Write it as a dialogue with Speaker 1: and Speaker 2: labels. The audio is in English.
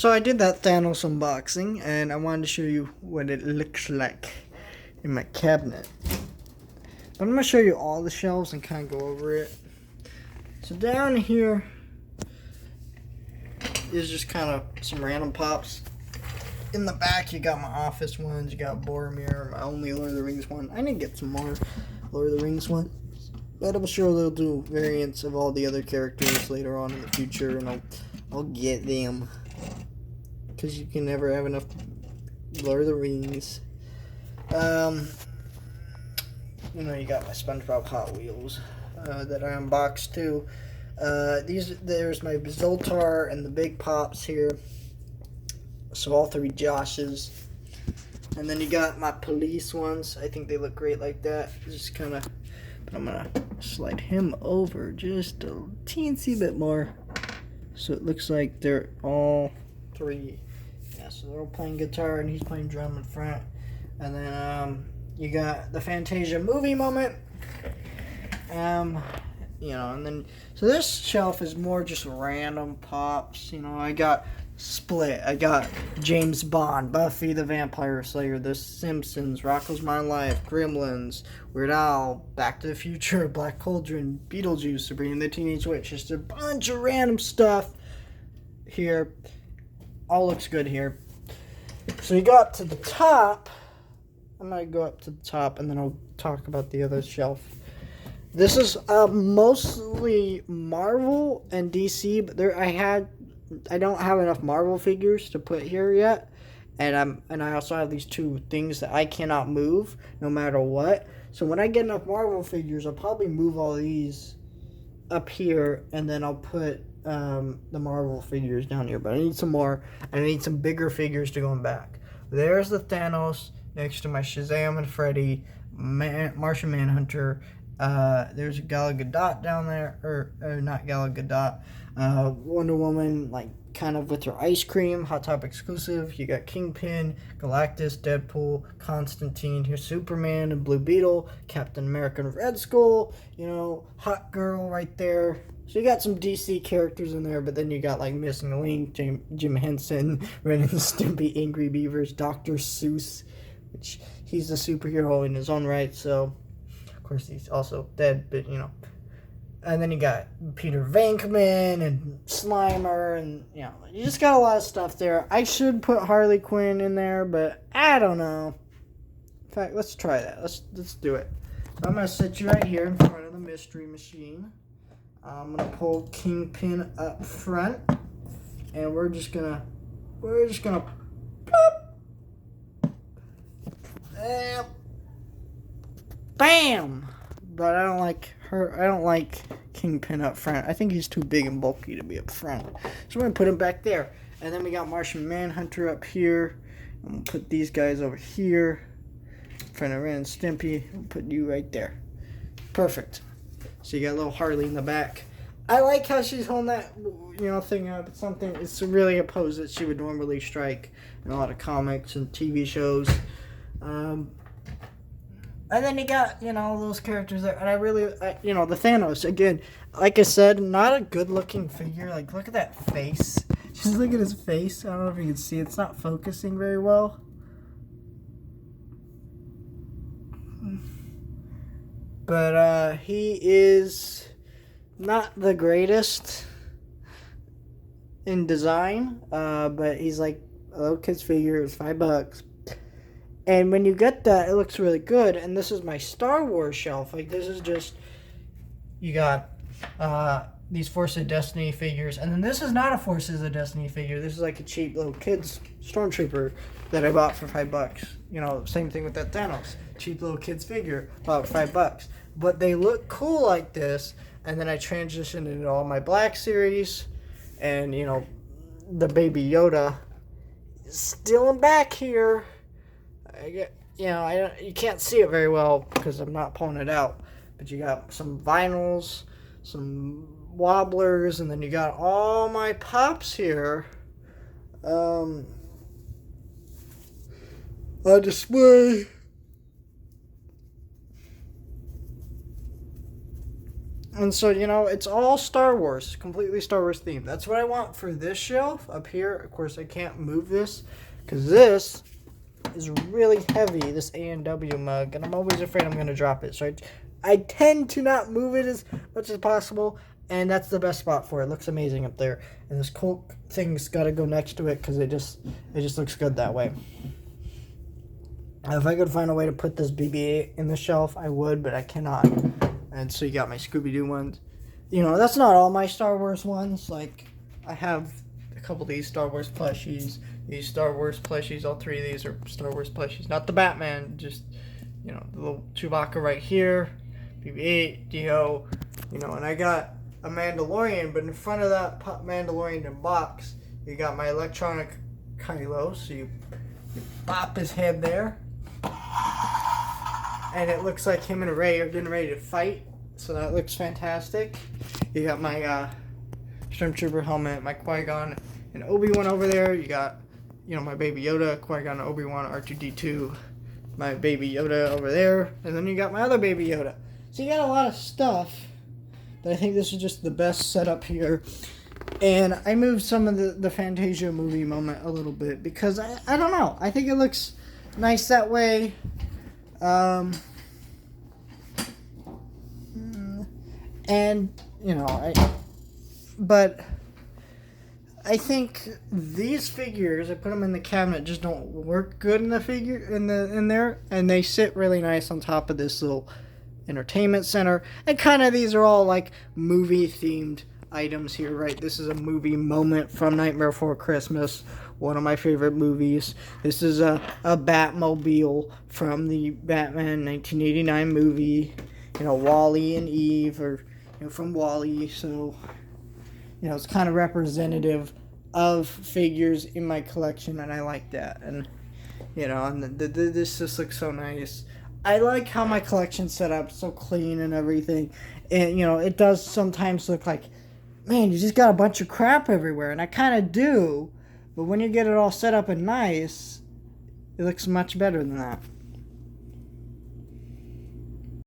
Speaker 1: So I did that Thanos unboxing, and I wanted to show you what it looks like in my cabinet. I'm going to show you all the shelves and kind of go over it. So down here is just kind of some random pops. In the back, you got my office ones, you got Boromir, my only Lord of the Rings one. I need to get some more Lord of the Rings ones. But I'm sure they'll do variants of all the other characters later on in the future, and I'll get them. Because you can never have enough Lord of the Rings. You got my SpongeBob Hot Wheels that I unboxed too. There's my Zoltar and the Big Pops here. So all three Joshes. And then you got my police ones. I think they look great like that. Just kind of, but I'm going to slide him over just a teensy bit more. So it looks like they're all three. Yeah, so they're all playing guitar and he's playing drum in front. And then you got the Fantasia movie moment. And then, so this shelf is more just random pops. I got Split. I got James Bond, Buffy the Vampire Slayer, The Simpsons, Rocko's Modern Life, Gremlins, Weird Al, Back to the Future, Black Cauldron, Beetlejuice, Sabrina the Teenage Witch. Just a bunch of random stuff here. All looks good here. So you got to the top. I'm going to go up to the top and then I'll talk about the other shelf. This is mostly Marvel and DC, but I don't have enough Marvel figures to put here yet, and I also have these two things that I cannot move no matter what. So when I get enough Marvel figures, I'll probably move all these up here, and then I'll put the Marvel figures down here. But I need some more. I need some bigger figures to go in back. There's the Thanos next to my Shazam and Freddy, Martian Manhunter. There's Gal Gadot down there, or not Gal Gadot. Wonder Woman, like kind of with her ice cream, Hot Topic exclusive. You got Kingpin, Galactus, Deadpool, Constantine. Here's Superman and Blue Beetle, Captain America and Red Skull. Hot Girl right there. So you got some DC characters in there, but then you got like Missing Link, Jim Henson, Ren and Stimpy, Angry Beavers, Dr. Seuss, which he's a superhero in his own right. So of course he's also dead, but And then you got Peter Venkman and Slimer, and you just got a lot of stuff there. I should put Harley Quinn in there, but I don't know. In fact, let's try that. Let's do it. I'm gonna set you right here in front of the mystery machine. I'm gonna pull Kingpin up front, and we're just gonna bam. But I don't like Kingpin up front. I think he's too big and bulky to be up front. So we're going to put him back there. And then we got Martian Manhunter up here. I'm going to put these guys over here. In front of Ren and Stimpy. I'll put you right there. Perfect. So you got a little Harley in the back. I like how she's holding that, thing up. It's really a pose that she would normally strike in a lot of comics and TV shows. And then you got, those characters there. And the Thanos, again, like I said, not a good-looking figure. Like, look at that face. Just look at his face. I don't know if you can see. It's not focusing very well. But he is not the greatest in design. But he's like a little kid's figure. It's $5. And when you get that, it looks really good. And this is my Star Wars shelf. Like, this is just, you got these Forces of Destiny figures. And then this is not a Forces of Destiny figure. This is like a cheap little kid's Stormtrooper that I bought for $5. Same thing with that Thanos. Cheap little kid's figure, bought for $5. But they look cool like this. And then I transitioned into all my Black Series. And, the Baby Yoda is still in back here. You can't see it very well because I'm not pulling it out. But you got some vinyls, some wobblers, and then you got all my pops here on display. And so, you know, it's all Star Wars, completely Star Wars themed. That's what I want for this shelf up here. Of course, I can't move this because this is really heavy, this A&W mug, and I'm always afraid I'm going to drop it. So I tend to not move it as much as possible, and that's the best spot for it. It looks amazing up there. And this Colt thing's got to go next to it because it just looks good that way. If I could find a way to put this BB-8 in the shelf, I would, but I cannot. And so you got my Scooby-Doo ones. You know, that's not all my Star Wars ones. Like, I have a couple of these Star Wars plushies. These Star Wars plushies, all three of these are Star Wars plushies. Not the Batman, just, you know, the little Chewbacca right here. BB-8, Dio, you know, and I got a Mandalorian, but in front of that Mandalorian box, you got my electronic Kylo. So you bop his head there. And it looks like him and Rey are getting ready to fight. So that looks fantastic. You got my Stormtrooper helmet, my Qui-Gon and Obi-Wan over there. You got, you know, my Baby Yoda, Qui-Gon, Obi-Wan, R2-D2, my Baby Yoda over there. And then you got my other Baby Yoda. So you got a lot of stuff. But I think this is just the best setup here. And I moved some of the Fantasia movie moment a little bit because I don't know. I think it looks nice that way. And, you know, but I think these figures, I put them in the cabinet, just don't work good in the figure in there, and they sit really nice on top of this little entertainment center. And kind of these are all like movie themed items here, right? This is a movie moment from Nightmare Before Christmas, one of my favorite movies. This is a Batmobile from the Batman 1989 movie. You know, Wally and Eve are, you know, from Wally, so, you know, it's kind of representative of figures in my collection, and I like that. And, you know, and this just looks so nice. I like how my collection's set up, so clean and everything. And, you know, it does sometimes look like, man, you just got a bunch of crap everywhere. And I kind of do. But when you get it all set up and nice, it looks much better than that.